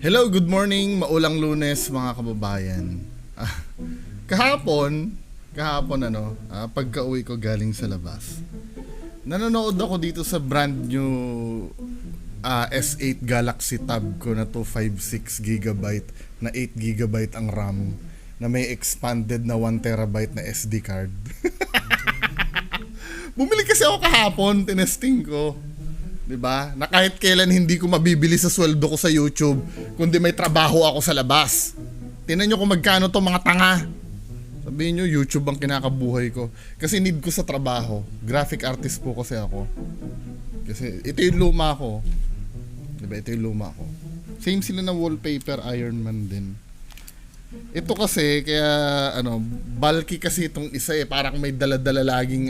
Hello, good morning, maulang Lunes mga kababayan. Ah, kahapon pagka-uwi ko galing sa labas. Nanonood ako dito sa brand new S8 Galaxy Tab ko na 256GB na 8GB ang RAM na may expanded na 1TB na SD card. Bumili kasi ako kahapon, tinesting ko. 'Di ba? Na kahit kailan hindi ko mabibili sa sweldo ko sa YouTube, kundi may trabaho ako sa labas. Tingnan niyo kung magkano 'to mga tanga. Sabihin niyo YouTube ang kinakabuhay ko kasi need ko sa trabaho. Graphic artist po kasi ako. Kasi ito yung luma ko. 'Di ba? Ito yung luma ko. Same sila na wallpaper, Iron Man din. Ito kasi kaya bulky kasi itong isa parang may dala-dala laging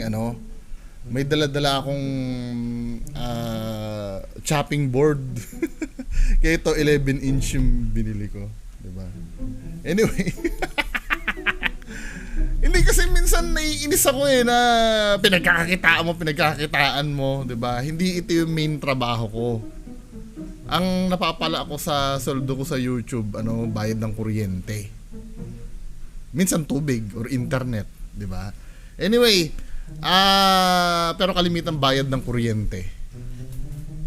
may dala-dala akong chopping board. Kaya ito 11-inch yung binili ko, 'di ba? Anyway, hindi kasi minsan naiinis ako na pinagkakakitaan mo, 'di ba? Hindi ito yung main trabaho ko. Ang napapala ako sa sweldo ko sa YouTube, bayad ng kuryente. Minsan tubig or internet, 'di ba? Anyway, pero kalimitan bayad ng kuryente.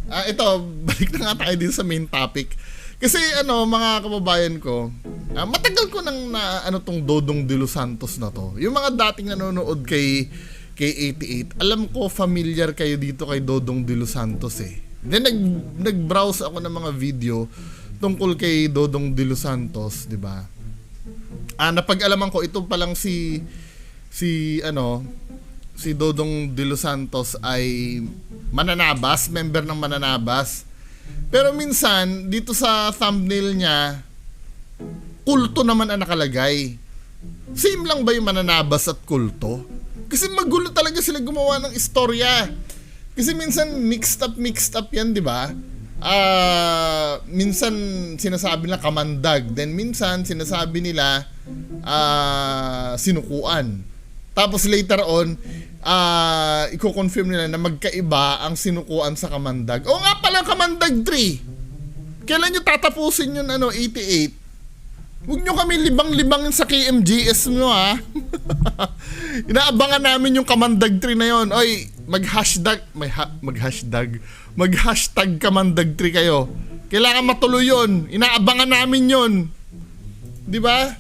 Ito, balik na nga tayo din sa main topic. Kasi mga kababayan ko, matagal ko nang tong Dodong de los Santos na to. Yung mga dating nanonood kay 88, alam ko familiar kayo dito kay Dodong de los Santos eh. Then nag-browse ako ng mga video tungkol kay Dodong de los Santos, 'di ba? Napag-alaman ko ito pa lang si Dodong de los Santos ay mananabas, member ng mananabas. Pero minsan, dito sa thumbnail niya, kulto naman ang nakalagay. Same lang ba yung mananabas at kulto? Kasi magulo talaga sila gumawa ng istorya. Kasi minsan, mixed up yan, di ba? Minsan, sinasabi nila kamandag. Then minsan, sinasabi nila sinukuan. Tapos later on, i-confirm nila na magkaiba ang sinukuan sa kamandag. O nga pala, kamandag 3. Kailan nyo tatapusin yun, 88? Huwag nyo kami libang-libangin sa KMGS nyo, ha? Inaabangan namin yung kamandag 3 na yon. Oy, mag-hashtag kamandag 3 kayo. Kailangan matuloy yun. Inaabangan namin yun. Di ba?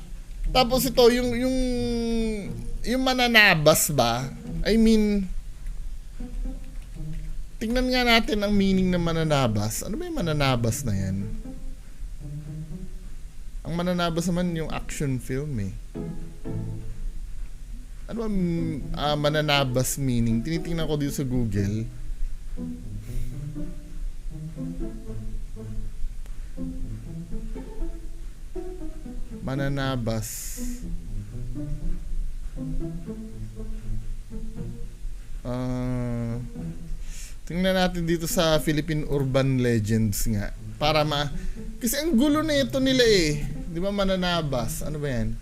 Tapos ito, yung mananabas ba? I mean, tingnan nga natin ang meaning ng mananabas. Ano ba yung mananabas na yan? Ang mananabas naman yung action film eh. Ano ba mananabas meaning? Tinitingnan ko dito sa Google. Mananabas. Tingnan natin dito sa Philippine Urban Legends nga para kasi ang gulo na ito nila eh, di ba? Mananabas, ano ba yan?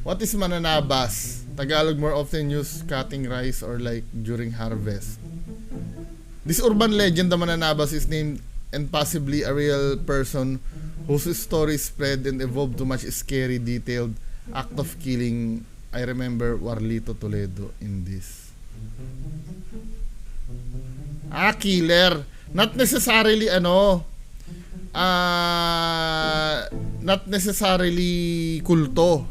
What is mananabas? Tagalog more often used cutting rice or like during harvest. This urban legend, the mananabas, is named and possibly a real person whose story spread and evolved to much scary, detailed act of killing. I remember Warlito Toledo in this. Killer. Not necessarily not necessarily kulto.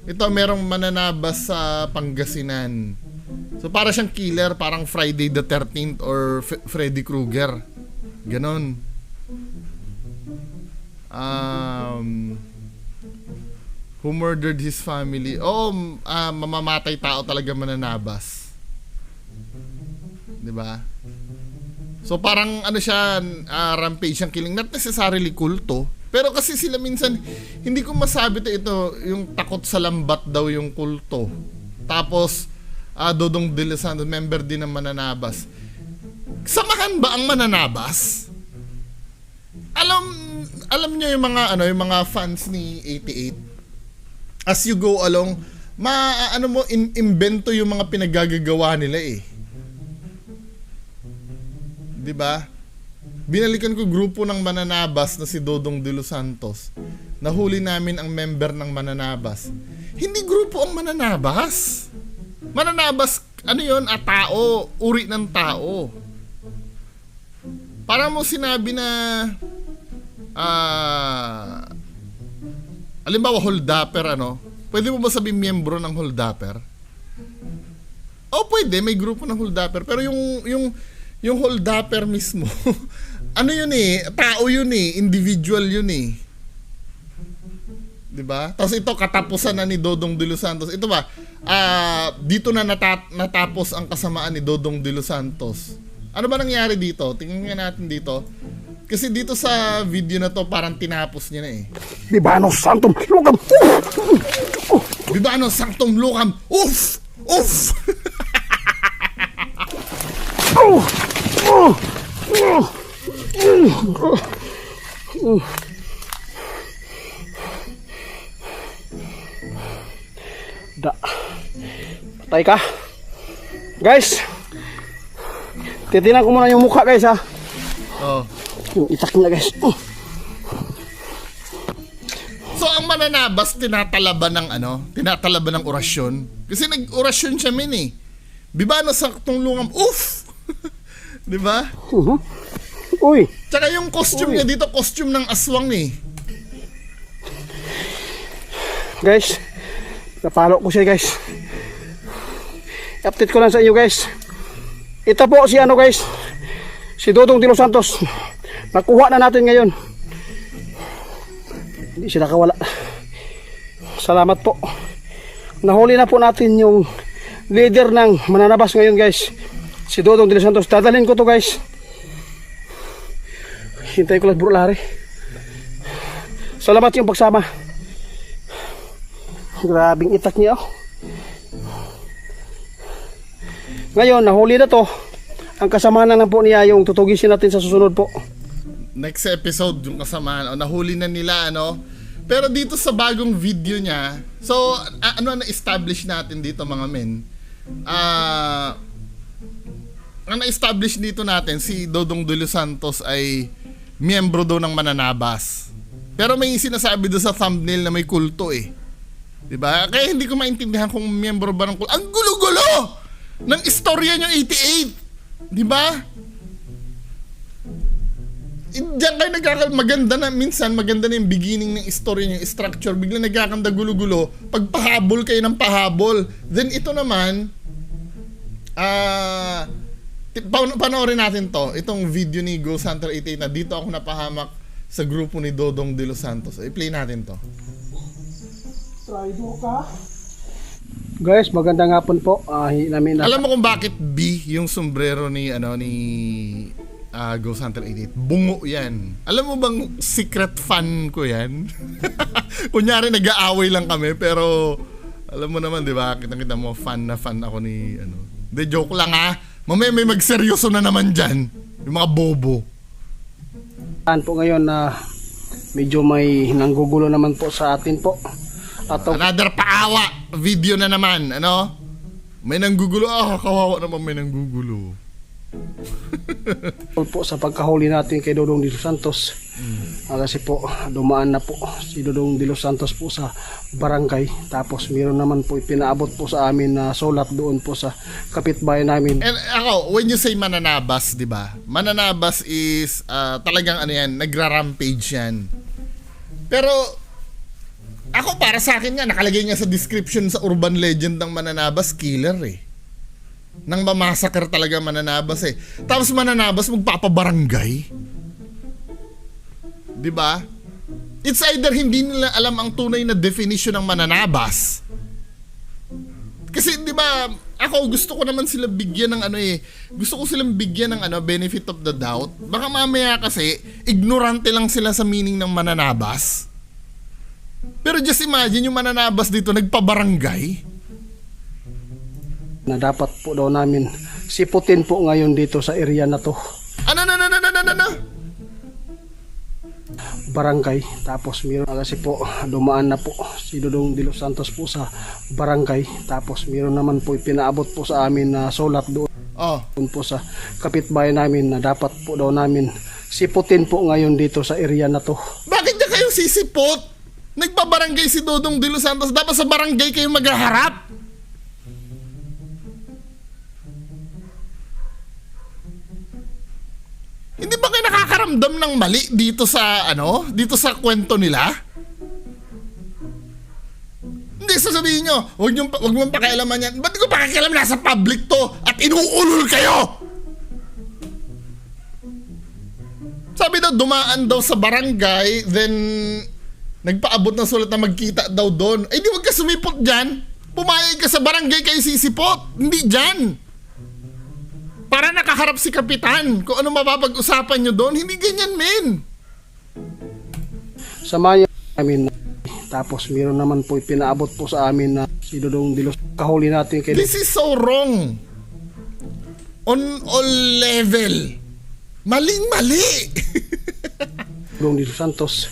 Ito merong mananabas sa Pangasinan. So para siyang killer, parang Friday the 13th or Freddy Krueger. Ganon. Who murdered his family. Mamamatay tao talaga mananabas. 'Di ba? So parang siya, rampage siyang killing, not necessarily kulto. Pero kasi sila minsan, hindi ko masabi ito yung takot sa lambat daw yung kulto. Tapos Dodong de los Santos, member din ng mananabas. Samahan ba ang mananabas? Alam niyo yung mga fans ni 88. As you go along, ano mo, invento yung mga pinagagagawa nila eh. 'Di ba? Binalikan ko grupo ng mananabas na si Dodong De Los Santos. Nahuli namin ang member ng mananabas. Hindi grupo ang mananabas. Mananabas, ano yun? Tao. Uri ng tao. Para mo sinabi na halimbawa holdapper, ano? Pwede mo ba sabihin miyembro ng holdapper? Pwede, may grupo ng holdapper. Pero yung holdapper mismo, ano yun eh? Tao yun eh. Individual yun eh. 'Di ba? Tapos ito katapusan na ni Dodong De Los Santos. Ito ba? Dito na natapos ang kasamaan ni Dodong De Los Santos. Ano ba nangyari dito? Tingnan nga natin dito. Kasi dito sa video na to parang tinapos niya na eh. Bibano Sanctum Lucam. Bibano Sanctum Lucam. Uff! Uff! Patay ka. Guys, titinan ko muna yung mukha guys ha. Yung itak na guys. So ang mananabas tinatalaban ng tinatalaban ng orasyon. Kasi nag-orasyon siya eh. Bibano Sanctum Lucam. Uff! 'Di ba? Uy. Tsaka yung costume niya dito, costume ng aswang eh. Guys, napalo ko siya guys. Update ko lang sa inyo guys. Ito po si guys, si Dodong De Los Santos. Nakuha na natin ngayon. Hindi siya nakawala. Salamat po. Nahuli na po natin yung leader ng mananabas ngayon guys, si Dodong De Los Santos. Dadalhin ko to guys. Hintay ko lang bro Larry. Salamat yung pagsama. Grabing itak niya Ngayon, nahuli na to. Ang kasama na lang po niya yung tutugisin natin sa susunod po. Next episode, yung kasama, nahuli na nila, Pero dito sa bagong video niya, so, na-establish natin dito mga men? Ang na-establish dito natin, si Dodong De Los Santos ay miyembro daw ng mananabas. Pero may sinasabi doon sa thumbnail na may kulto eh. Diba? Kaya hindi ko maintindihan kung miyembro ba ng kulto. Ang gulo-gulo ng istorya niyo 88. Diba? Diyan kayo maganda na, minsan maganda na yung beginning ng istorya niyo, structure. Bigla nagkakanda gulo-gulo. Pag pahabol kayo ng pahabol. Then ito naman, panoorin natin to. Itong video ni Ghost Hunter 88 na dito ako napahamak sa grupo ni Dodong De Los Santos. I-play natin to. Traido ka? Guys, magandang hapon po. Alam mo kung bakit B yung sombrero ni Ghost Hunter 88? Bungo yan. Alam mo bang secret fan ko yan? Kunyari nag-aaway lang kami pero alam mo naman, di ba? Kita-kita mo, fan na fan ako ni De, joke lang ha. Mamaya may magseryoso na naman dyan. Yung mga bobo. Po ngayon na medyo may nanggugulo naman po sa atin po. Another paawa video na naman, May nanggugulo. Kawawa naman may nanggugulo. Po sa pagkahuli natin kay Dodong De Los Santos. Kasi po dumaan na po si Dodong De Los Santos po sa barangay. Tapos meron naman po ipinaabot po sa amin na sulat doon po sa kapitbahay namin. And when you say mananabas, di ba? Mananabas is talagang nagra-rampage yan. Pero ako para sa akin nga, nakalagay nga sa description sa urban legend ng mananabas, killer eh. Nang mamassacre talaga mananabas eh. Tapos mananabas magpapabarangay. 'Di ba? It's either hindi nila alam ang tunay na definition ng mananabas. Kasi 'di ba, ako gusto ko naman sila bigyan ng gusto ko silang bigyan ng benefit of the doubt. Baka mamaya kasi ignorante lang sila sa meaning ng mananabas. Pero just imagine yung mananabas dito nagpabarangay. Na dapat po daw namin siputin po ngayon dito sa area na to. Ano? barangay. Tapos meron kasi po dumaan na po si Dodong De Los Santos po sa barangay. Tapos meron naman po pinaabot po sa amin na sulat doon Oh, po sa kapitbahay namin na dapat po daw namin siputin po ngayon dito sa area na to. bakit niya kayo sisipot? Nagpabarangay si Dodong De Los Santos. Dapat sa barangay kayo maghaharap. Hindi ba kayo nakakaramdam ng mali dito sa dito sa kwento nila? Hindi, sasabihin nyo, wag mong pakialaman yan. Ba't ko pakialam, nasa public to at inuulol kayo? Sabi daw, dumaan daw sa barangay, then nagpaabot ng sulat na magkita daw doon. Ay, di wag ka sumipot dyan. Pumayag ka sa barangay kayo sisipot. Hindi dyan. Para nakaharap si Kapitan. Kung ano mapapag-usapan nyo doon, hindi ganyan, men. Samayan namin. Tapos meron naman po pinaabot po sa amin na si Dodong De Los kahuli natin kay This is so wrong. On all level. Maling-mali. Dodong De Los Santos.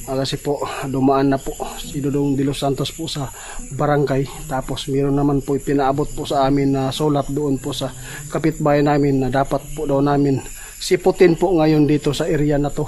Kasi po dumaan na po si Dodong De Los Santos po sa barangay. Tapos meron naman po pinaabot po sa amin na sulat doon po sa kapitbahay namin na dapat po daw namin siputin po ngayon dito sa area na to.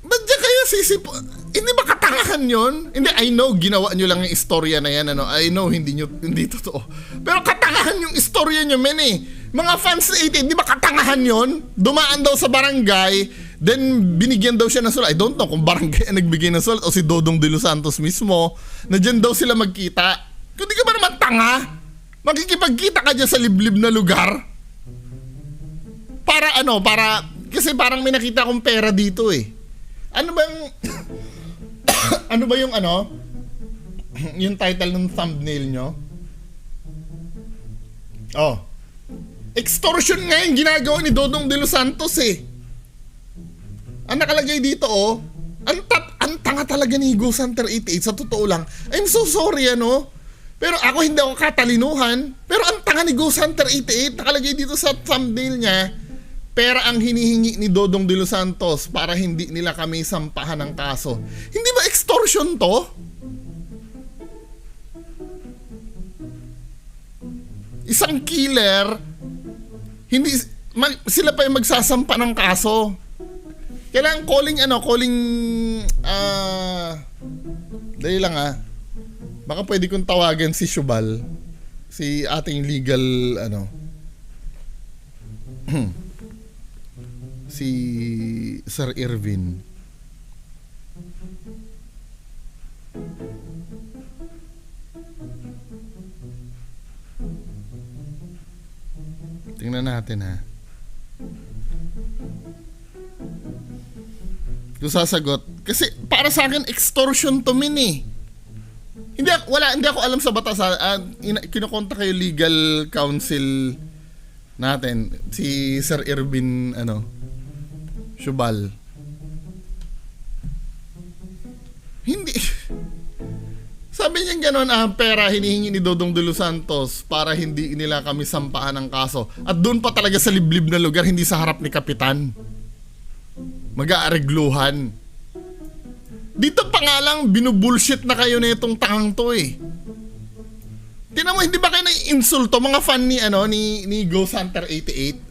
Ba't dyan kayo sisipot? Hindi ba katangahan yun? Hindi, I know, ginawa nyo lang yung istorya na yan. I know, hindi totoo. Pero katangahan yung istorya nyo, men eh. Mga fans na 18, di ba katangahan yun? Dumaan daw sa barangay, then binigyan daw siya ng sulat. I don't know kung barangay ang nagbigay ng sulat o si Dodong De Los Santos mismo, na dyan daw sila magkita. Kung di ka ba naman tanga, makikipagkita ka dyan sa liblib na lugar. Para, kasi parang may nakita akong pera dito eh. Ano ba yung yung title ng thumbnail nyo? Oh. Extortion nga yung ginagawa ni Dodong De Los Santos eh. Ang nakalagay dito ang tanga talaga ni Ghost Hunter 88 sa totoo lang. I'm so sorry pero ako hindi ako katalinuhan. Pero ang tanga ni Ghost Hunter 88 nakalagay dito sa thumbnail niya. Pera ang hinihingi ni Dodong De Los Santos para hindi nila kami sampahan ng kaso. Hindi ba extortion to? Isang killer, hindi sila pa yung magsasampa ng kaso. Kailangan dali lang baka pwede kong tawagan si Shubal, si ating legal si Sir Irvin. Tingnan natin kung sasagot. Kasi para sa akin extortion to min eh. Hindi ako alam sa batas. Kinukontak kayo legal counsel natin, si Sir Irvin Shubal. Hindi. Sabi niya gano'n, pera hinihingi ni Dodong De Los Santos para hindi nila kami sampahan ng kaso. At doon pa talaga sa liblib na lugar, hindi sa harap ni Kapitan. Mag-aaregluhan. Dito pa nga lang, binubullshit na kayo na itong tangang to eh. Tingnan mo, hindi ba kayo na-insulto mga fan ni Ghost Hunter 88?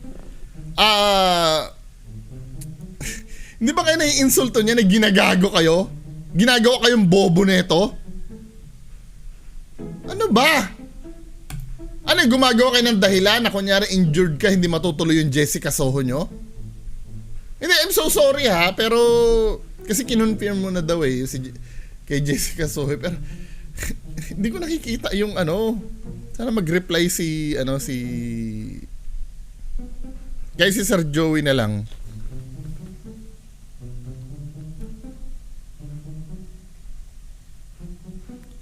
Hindi ba kayo na-insulto niya na ginagago kayo? Ginagawa kayong bobo neto? Ano ba? Gumagawa kayo ng dahilan na kunyari injured ka, hindi matutuloy yung Jessica Soho nyo? Hindi, I'm so sorry pero kasi kinonfirm mo na daw kay Jessica Soho, pero hindi ko nakikita yung sana mag-reply si guys, si Sir Joey na lang.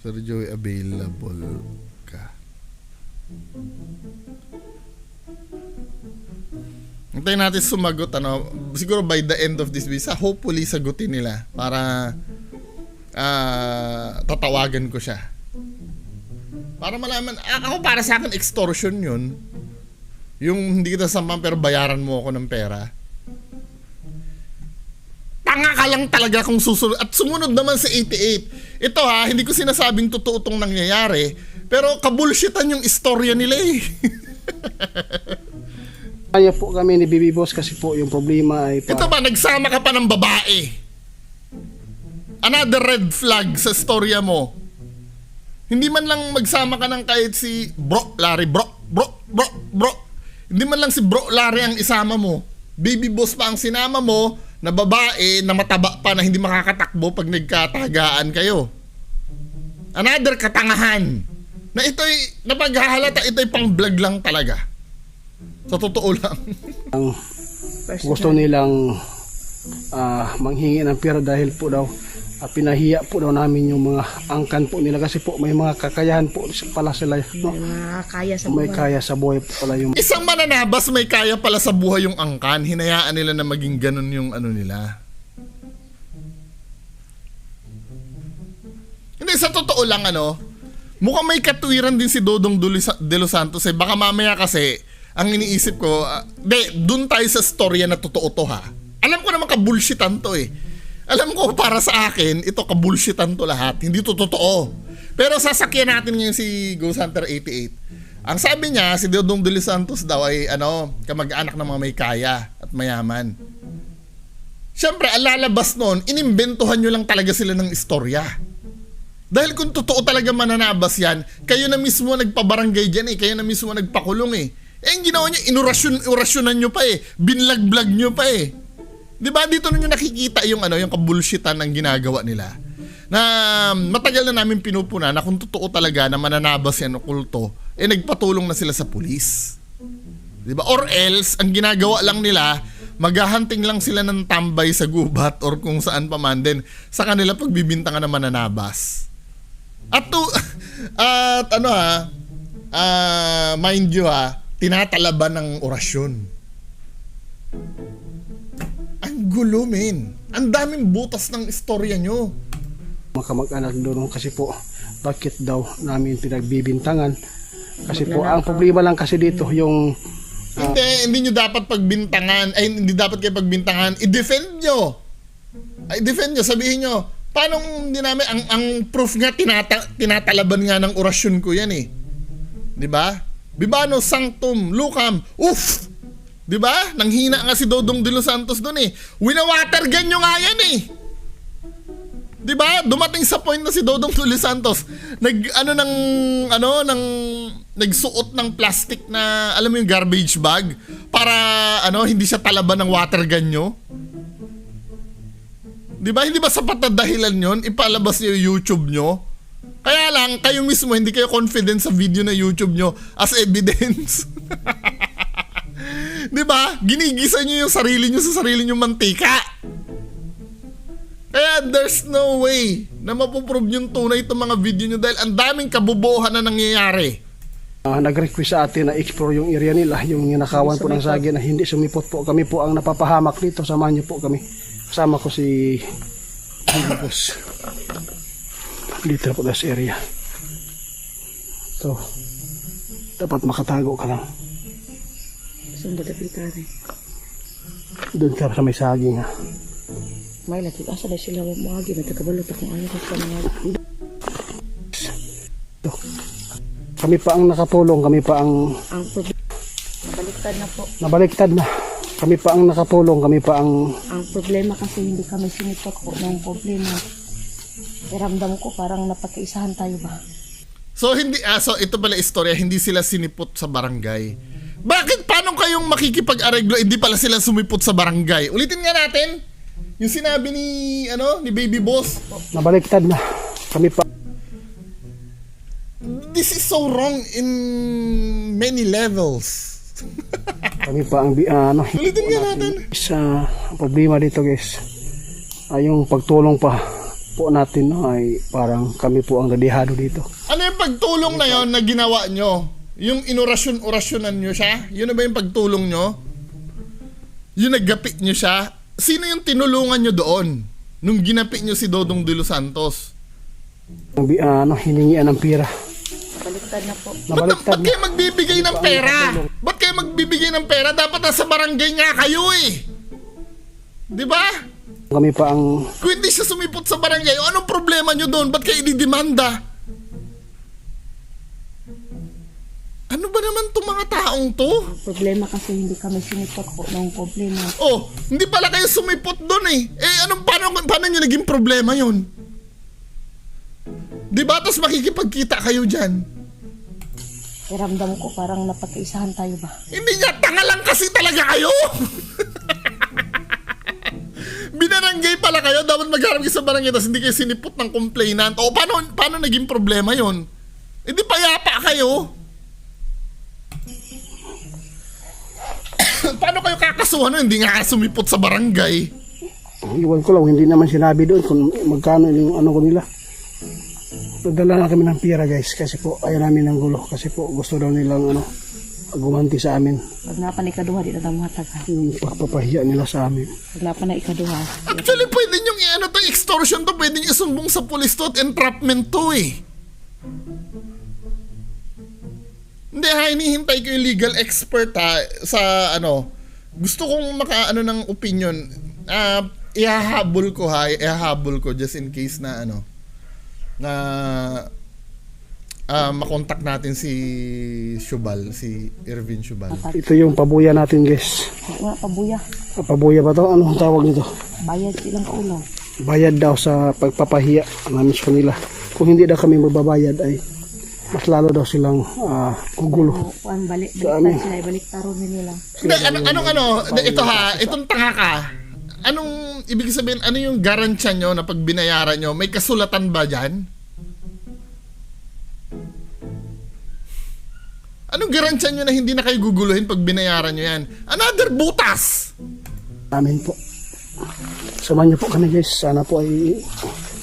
Sir Joey, available ka? Hintayin natin sumagot siguro by the end of this visa, hopefully sagutin nila para tatawagan ko siya. Para malaman, ako para sa akin extortion yun. Yung hindi kita sampang pero bayaran mo ako ng pera. ka lang talaga kung susunod. At sumunod naman sa 88. Ito ha, hindi ko sinasabing totoo itong nangyayari. Pero kabulshitan yung istorya nila eh. Kaya po kami ni Bibi Boss kasi po yung problema ay Ito ba, nagsama ka pa ng babae? Another red flag sa storya mo. Hindi man lang magsama ka ng kahit si Bro Larry. Bro. Hindi man lang si Bro Larry ang isama mo. Baby Boss pa ang sinama mo na babae na mataba pa na hindi makakatakbo pag nagkatagaan kayo. Another katangahan. Na ito'y, napaghahalata, ito'y pang vlog lang talaga. Sa totoo lang. ang gusto nilang manghingi ng pera dahil po daw pinahiya po daw namin yung mga angkan po nila kasi po may mga kakayahan po pala sila, no? May kaya sa buhay po pala yung Isang mananabas may kaya pala sa buhay yung angkan. Hinayaan nila na maging ganun yung ano nila. Hindi, sa totoo lang mukhang may katwiran din si Dodong de los Santos eh. Baka mamaya kasi ang iniisip ko, dun tayo sa storya na totoo to ha. Alam ko naman kabulshitan to eh. Alam ko para sa akin, ito kabulshitan to lahat. Hindi to totoo. Pero sasakyan natin ngayon si Ghost Hunter 88. Ang sabi niya, si Dodong de los Santos daw ay kamag-anak ng mga may kaya at mayaman. Siyempre, ang lalabas noon, inimbentuhan nyo lang talaga sila ng istorya. Dahil kung totoo talaga mananabas yan, kayo na mismo nagpabarangay dyan eh. Kayo na mismo nagpakulong eh. Ang ginawa nyo, orasyonan nyo pa eh. Binlag-blag nyo pa eh. Diba dito nyo nakikita yung yung kabulshitan ng ginagawa nila. Na matagal na namin pinupuna na kung totoo talaga na mananabas yan o kulto, nagpatulong na sila sa pulis. Diba? Or else, ang ginagawa lang nila, maghahunting lang sila ng tambay sa gubat or kung saan pa man din sa kanila pagbibintangan na mananabas. At mind you tinatalaban ng orasyon. Ang gulo, men. Ang daming butas ng istorya nyo. mga kamag-anak doon kasi po bakit daw namin pinagbibintangan kasi po ang problema lang kasi dito yung hindi nyo dapat pagbintangan, hindi dapat kayo pagbintangan, i-defend nyo. Sabihin nyo, paano hindi namin, ang proof nga, tinatalaban nga ng orasyon ko yan eh. Diba? Bibano, sanctum, lucam, uff! Diba? Nanghina nga si Dodong de los Santos doon eh. Winawatergan nyo nga yan eh. Diba? Dumating sa point na si Dodong de los Santos nagsuot ng plastic na, alam mo yung garbage bag para hindi siya talaban ng water gun nyo. Diba? Hindi ba sapat na dahilan yun? Ipalabas nyo yung YouTube nyo? Kaya lang, kayo mismo hindi kayo confident sa video na YouTube nyo as evidence. Diba? Ginigisa nyo yung sarili nyo sa sarili nyo mantika. Kaya there's no way na mapuprove yung tunay itong mga video nyo dahil ang daming kabubuhan na nangyayari. Nag-request sa atin na explore yung area nila, yung ninakawan po ng sagi na hindi sumipot po. Kami po ang napapahamak dito, samahan nyo po kami. Kasama ko si Boss. Dito na po sa area. So, dapat makatago ka lang. Saan dadapitan eh? Doon ka sa may saging ha. May natin, asa na sila mga ginatagabalot akong ayaw ko sa mga... Kami pa ang nakatulong, kami pa ang... Ang problema, nabaliktad na po. Nabaliktad na. Kami pa ang nakatulong, kami pa ang... Ang problema kasi hindi kami sinitot po ng problema. Iramdam ko parang napagkaisahan tayo ba? So ito pala istorya, hindi sila sinipot sa barangay. Bakit? Paano kayong makikipag-areglo? Hindi pala sila sumipot sa barangay. Ulitin nga natin. Yung sinabi ni Baby Boss. Nabaliktad na. Kami pa. This is so wrong in many levels. Kami pa ang Ulitin nga natin. Sa problema dito guys, yung pagtulong pa po natin ay parang kami po ang nadihado dito. Ano yung pagtulong na yon na ginawa nyo? Yung inorasyon-orasyonan nyo siya? Yun na ba yung pagtulong nyo? Yung naggapit nyo siya? Sino yung tinulungan nyo doon? Nung ginapit nyo si Dodong de los Santos? Hiningian ng pera. Nabaliktad na po. Ba't kayo magbibigay ng pera? Ba't kayo magbibigay ng pera? Dapat nasa barangay nga kayo eh. Di ba? Kami pa ang Kung hindi siya sumipot sa barangay, anong problema nyo doon? Ba't kayo ididemanda? Ano ba naman itong mga taong to? Problema kasi hindi kami sinipot po ng problema. Oh, hindi pala kayo sumipot doon eh. Paano nyo naging problema yun? Diba? Tapos makikipagkita kayo dyan. Ramdam ko parang napag-iisahan tayo ba? Hindi nga, tanga lang kasi talaga kayo. Binaranggay pala kayo, dapat magharap kayo sa barangay tapos hindi kayo sinipot ng complainant. O paano naging problema yun? Hindi payapa kayo. Paano kayo kakasuhan? Hindi nga sumipot sa barangay. iwan ko lang, hindi naman sinabi doon kung magkano yung ano ko nila. Nagdala na kami ng pira guys kasi po ayaw namin ng gulo kasi po gusto daw nilang gumanti sa amin. Pag napan ikaduha, di na tayo mataghan. Yung pagpapahiya nila sa amin. Pag napan na ikaduha. Actually, pwede nyo to extortion to, pwede nyo isumbong sa police to at entrapment to eh. Hindi ha, hinihintay ko yung legal expert ha, sa gusto kong ng opinion. Ihahabol ko just in case na makontak natin si Shubal, si Irvin Shubal. Ito yung pabuya natin guys. Wala pabuya. Pabuya ba to? Anong tawag nito? Bayad silang kaulaw. Bayad daw sa pagpapahiya namin sa kanila. Kung hindi daw kami magbabayad ay mas lalo daw silang gugulo. Kuan balik amin. sila, balik taron nila. Ito ha, itong tanga ka. Anong ibig sabihin, ano yung garansya nyo na pag binayaran nyo? May kasulatan ba dyan? Anong garansya nyo na hindi na kayo guguluhin pag binayaran nyo yan? Another butas! Amin po. Samahan niyo po kami guys. Sana po ay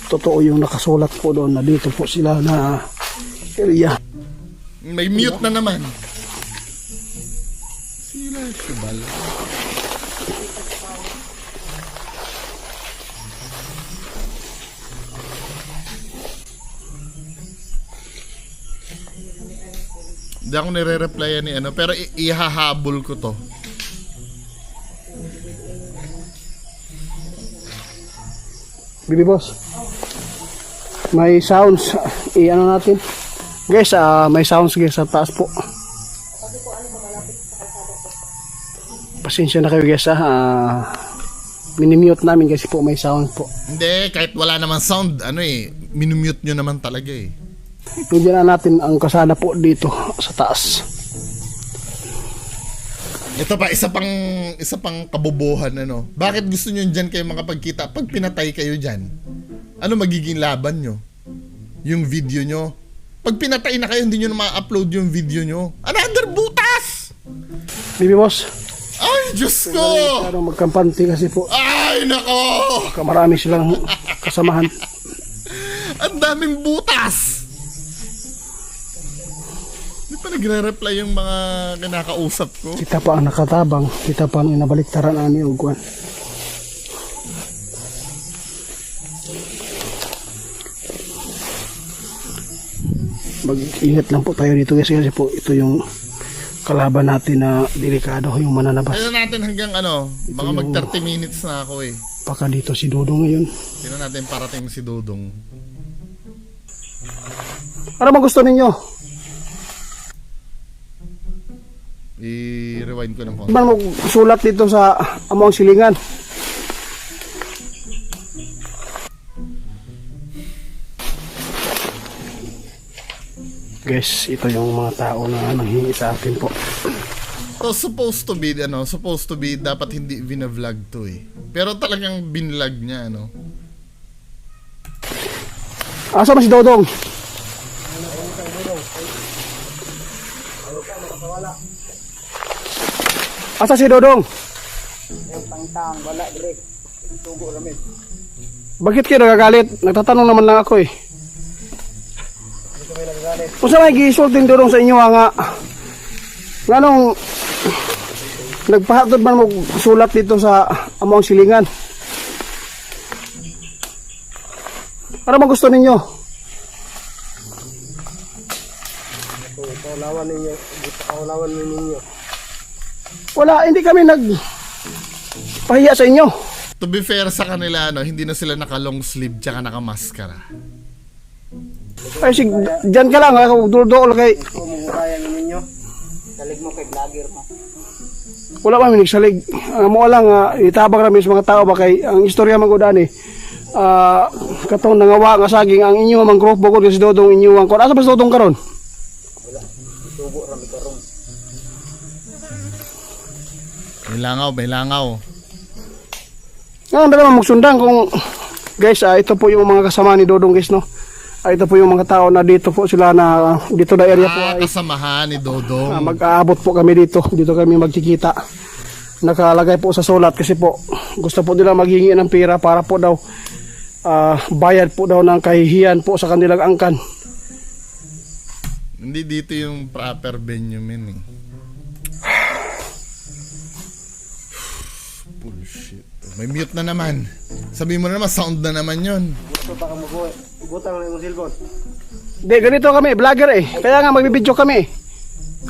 totoo yung nakasulat po doon na dito po sila na area. May mute na naman. Sila Shubal. Hindi ako nire-replyan ni pero ihahabol ko to. Bibi boss. May sounds. Natin. Guys, may sounds guys sa taas po. Pasensya na kayo guys minimute namin kasi po may sound po. Hindi, kahit wala naman sound, minumute nyo naman talaga eh. Hindi na natin ang kasada po dito sa taas. Ito pa, isa pang kabobohan, Bakit gusto nyo dyan kayo makapagkita? Pag pinatay kayo dyan, ano magiging laban nyo? Yung video nyo? Pag pinatay na kayo, hindi nyo na ma-upload yung video nyo. Another butas! Bibi boss. Ay, Diyos ko! Pero magkampante kasi po. Ay, nako! Marami silang kasamahan. Ang daming butas! Hindi pa nagre-reply yung mga kinakausap ko. Kita pa ang nakatabang. Kita pa ang inabaliktaran ani Ugwan. Mag-ingat lang po tayo dito kasi po ito yung kalaban natin na delikado yung mananabas. Ano natin hanggang mga mag 30 minutes na ako eh. Baka dito si Dudong ngayon. Tingnan natin parating si Dudong. Ano bang gusto ninyo? I-rewind ko ng phone. Ano mo sulat dito sa among silingan? Guys, ito yung mga tao na nanghingi sa atin po. So supposed to be dapat hindi bina-vlog to eh. Pero talagang binlog niya Asa ba si Dodong? Asa si Dodong? Bakit kayo nagagalit? Nagtatanong naman lang ako eh. Kung saan ay gisulting Dodong sa inyo nga nganong nagpahatod man mo sulat dito sa among silingan? Ano bang gusto ninyo? Paulawan ninyo. Wala, hindi kami nagpahiya sa inyo. To be fair sa kanila, no, hindi na sila naka long sleeve tsaka naka maskara. Ay, dyan ka lang, ha? Dool kay... Kumukayan naman nyo. Salig mo kay vlogger mo. Wala pa minig salig. Mo lang, itabang rami sa mga tao ba kay ang istorya magudan eh. Katong nangawa nga saging ang inyo mang group bukod kasi Dodong inyo ang kon. Asa ba si Dodong karon? Tubo rami karong. May langaw. Nga, naman magsundang kung guys, ito po yung mga kasama ni Dodong guys, no? Ito po yung mga tao na dito po sila na dito na area po ay Kasamahan ni Dodong. mag-aabot po kami dito. Dito kami magkikita. Nakalagay po sa sulat kasi po gusto po nila maghingi ng pera para po daw bayad po daw ng kahihiyan po sa kanilang angkan. Hindi dito yung proper venue men eh. Bullshit. May mute na naman. Sabi mo na naman, sound na naman yun. Gusto pa ka mabuhay. Butang na yung cellphone. Hindi, ganito kami, vlogger eh. Kaya nga magbibideo kami.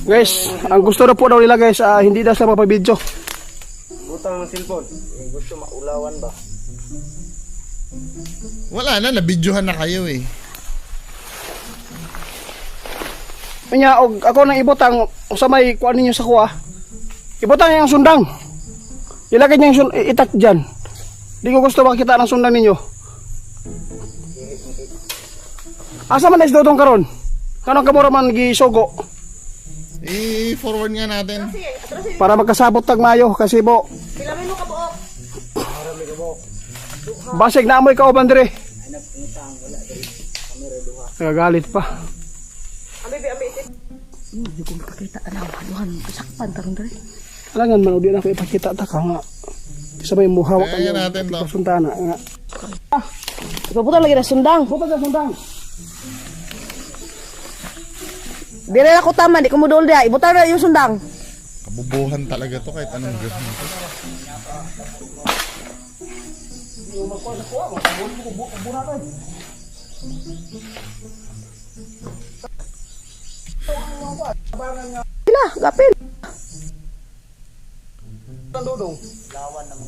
Guys, ang gusto na po daw nila guys, hindi daw sila mapabideo. Butang ng cellphone. Gusto maulawan ba? Wala na, nabidyohan na kayo eh. Kanya, ako nang ibutang sa may kuan ninyo sa kuha. Ibutang yung sundang. Ilagay niya yung itak dyan. Di ko gusto makita ng sundang ninyo. Asa man na Dodong karon? Kanong kamura man gisugo I-forward nga natin. para magkasabot tag mayo kasi po. Pilamin mo ka buok. Basig na amoy kauban dire. Nagagalit pa. Hindi ko makakita. Aduhan, sakpan tarong dali. Alangan man, di na ako ipakita ta ka nga. Sabay mo hawak Kaya natin to. Suntana nga. Ipaputan lagi na sundang. Buta sa sundang. Dire na ko tama, di ko modol dia. Ibutan na yung sundang. Kabubuhan talaga to kahit anong gawin. Sila, gapil. Dodong. Lawan naman.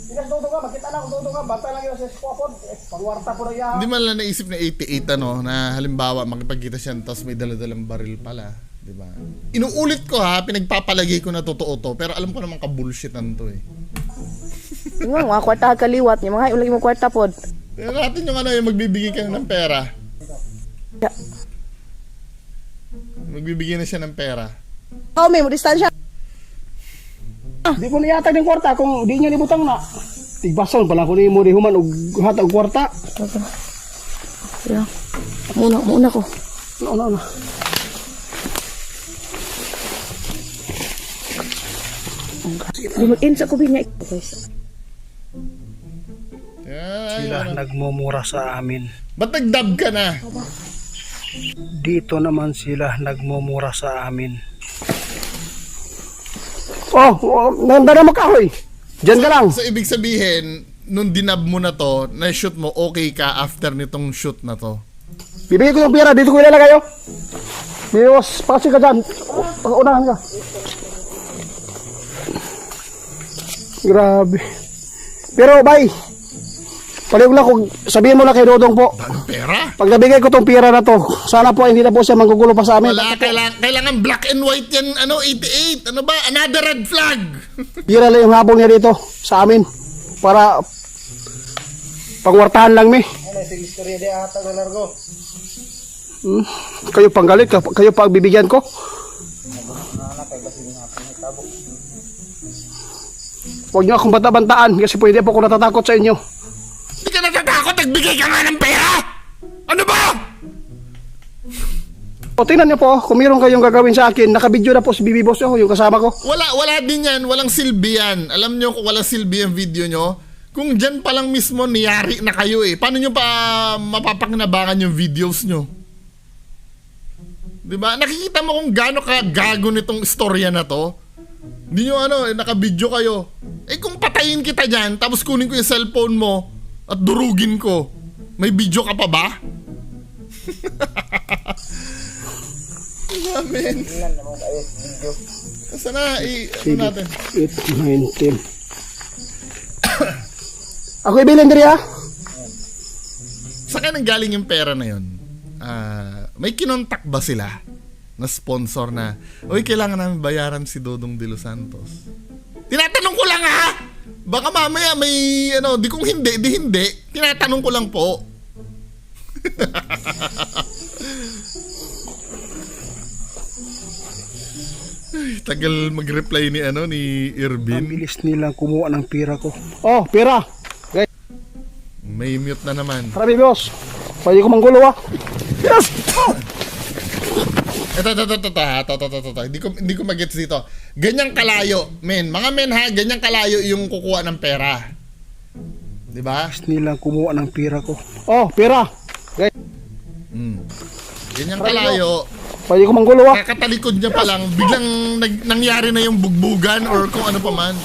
Ikas Dodong ka, makita na kung Dodong ka, bata lang yun sa squapod. Pangwarta po na yan. Hindi man lang naisip na 88 ano, na halimbawa makipagkita siya tapos may daladalang baril pala. Diba? Inuulit ko ha, pinagpapalagay ko na totoo to, pero alam ko naman ka-bullshitan to eh. Yung mga kwarta kaliwat, yung mga ulagi mo kwarta pod. Pero natin yung ano, yung magbibigay ka ng pera. Ya. Magbibigay na siya ng pera. Ikaw may mo distansya. Di ko niyatag ng kwarta kung di niya libutang na. Tigbason pala ko ni mo di human og hatag kwarta. Ya. Muna ko. Ano. Limut-in sa kubing niya. Guys. Sila nagmumura sa amin. Ba't nag-dub ka na? Dito naman sila nagmumura sa amin. Oh, nanda na makahoy. Diyan ka lang. So ibig sabihin, nung dinab mo na to, na-shoot mo, okay ka after nitong shoot na to. Bibigay ko yung pera, dito ko ilalagay oh. Biwas, pakasi ka dyan. Unahan ka. Grabe. Pero, bye. Palig lang kung sabihin mo na kay Dodong po. Anong pera? Pag nabigay ko tong pera na to, sana po hindi na po siya manggugulo pa sa amin. Wala, kailangan black and white yan, 88. Ano ba? Another red flag. Pira lang yung habol niya dito sa amin. Para pangwartahan lang mi. Ano, sige istorya di atag na largo. Kayo panggalit, kayo pagbibigyan ko. Huwag niyo akong banta-bantaan kasi po hindi po ako natatakot sa inyo. Hindi ka natatakot, nagbigay ka nga ng pera. Ano ba? O tingnan niyo po, kung mayroon kayong gagawin sa akin, nakabidyo na po si Bibi Boss yung kasama ko. Wala din yan. Walang silbi yan. Alam nyo kung walang silbi yung video nyo, kung dyan pa lang mismo niyari na kayo eh. Paano nyo pa mapapakinabangan yung videos nyo? Diba? Nakikita mo kung gaano ka gago nitong istorya na to. Hindi nyo nakabidyo kayo. Eh kung patayin kita dyan, tapos kunin ko yung cellphone mo at durugin ko, may video ka pa ba? Amen. Ilan naman tayo video. Sana ano natin? 8, 9, 10. Ako ibilin diri ha. Saan ka nanggaling yung pera na yun? May kinontak ba sila na sponsor na, uy, kailangan namin bayaran si Dodong De Los Santos? Tinatanong ko lang ha! Baka mamaya may, di kung hindi, di hindi. Tinatanong ko lang po. Ay, tagal mag-reply ni Ang Irvin. bilis nilang kumuha ng pira ko. Oh, pira. Guys, May mute na naman. marami boss. Pwede ko manggulo ha. Yes! Oh! Ito. Hindi ko magets dito. Ganyang kalayo, men. Mga men ha, ganyang kalayo yung kukuha ng pera. 'Di ba? Bilis nilang kumuha ng pira ko. Oh, pira. Guys, Ganyang kalayo. pwede ko manggulo ha. Kakatalikod niya pa lang, biglang nangyari na yung bugbugan or kung ano pa man.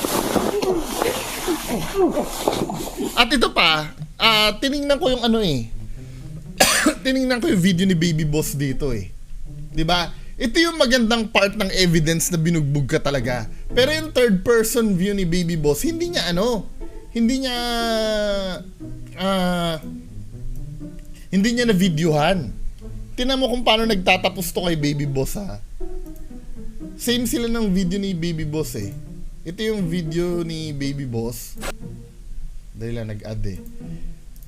At ito pa, tiningnan ko yung tiningnan ko yung video ni Baby Boss dito eh. 'Di ba? Ito yung magandang part ng evidence na binugbog ka talaga. Pero yung third person view ni Baby Boss, hindi niya na videohan. Tingnan mo kung paano nagtatapos to kay Baby Boss ha. Same sila ng video ni Baby Boss eh. Ito yung video ni Baby Boss. Dahil lang nag-add eh.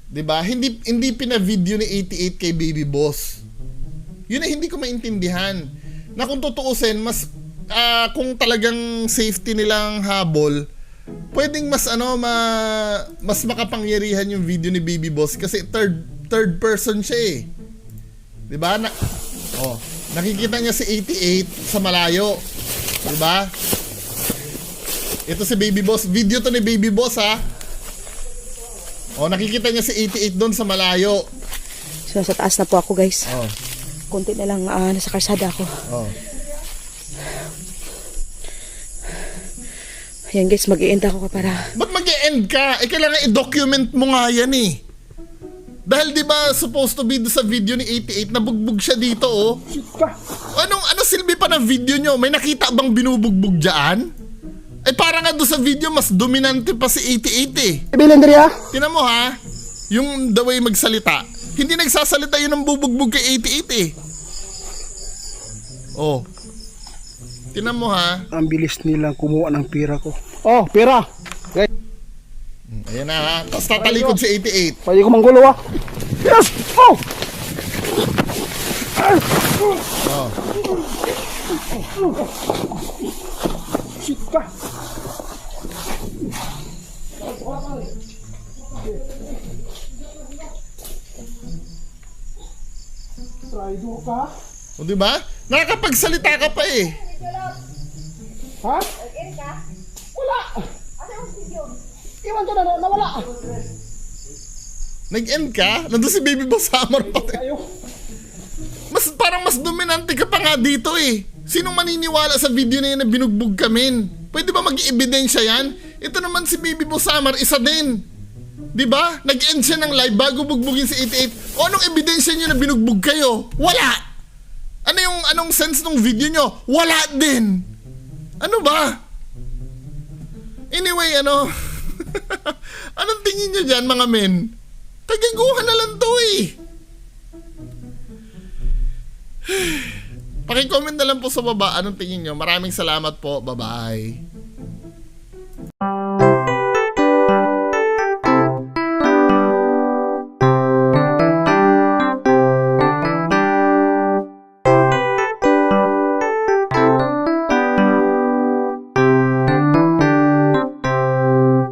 'Di ba? Hindi pina-video ni 88 kay Baby Boss. Yun na hindi ko maintindihan. Na kung tutuusin, mas kung talagang safety nilang habol, pwedeng mas makapangyarihan yung video ni Baby Boss kasi third person siya eh. 'Di ba? Nakikita niya si 88 sa malayo. 'Di ba? Ito si Baby Boss. Video to ni Baby Boss ha. Nakikita niya si 88 doon sa malayo. So, sa taas na po ako, guys. Oh. Konti na lang nasa karsada ako. Oh. Ayan, guys, mag-i-end ako para... Ba't mag-e-end ka? Kailangan i-document mo nga yan eh. Dahil 'di ba supposed to be do sa video ni 88 nabugbog siya dito oh. Ano silbi pa ng video nyo? May nakita bang binubugbog diyan? Para nga do sa video mas dominante pa si 88 eh. Ibilin diri ha. Tingnan mo ha, yung the way magsalita. Hindi nagsasalita yun ng bubugbog kay 88 eh. Oh. Tingnan mo ha. Ang bilis nilang kumuha ng pira ko. Oh, pira. Guys, Ayan na ha. Tapos tatalikod si 88. pwede ko manggulo ha. Yes! Oh! Oh. Shit ka. Traido ka? O di ba? Nakakapagsalita ka pa eh. Ha? Wala. Iwan ko na nawala. Nag-end ka? Nandun si Baby Boss Hammer pa. Ayo. Parang mas dominante ka pa nga dito eh. Sinong maniniwala sa video na yun na binugbog kamin? Pwede ba mag-ebidensya yan? Ito naman si Baby Boss Hammer, isa din. Diba? Nag-end siya ng live bago bugbugin si 88. O anong ebidensya nyo na binugbog kayo? Wala! Anong sense ng video nyo? Wala din! Ano ba? Anyway, anong tingin nyo dyan mga men? Kagaguhan na lang to eh. Paki-comment na lang po sa baba anong tingin nyo. Maraming salamat po. Bye-bye.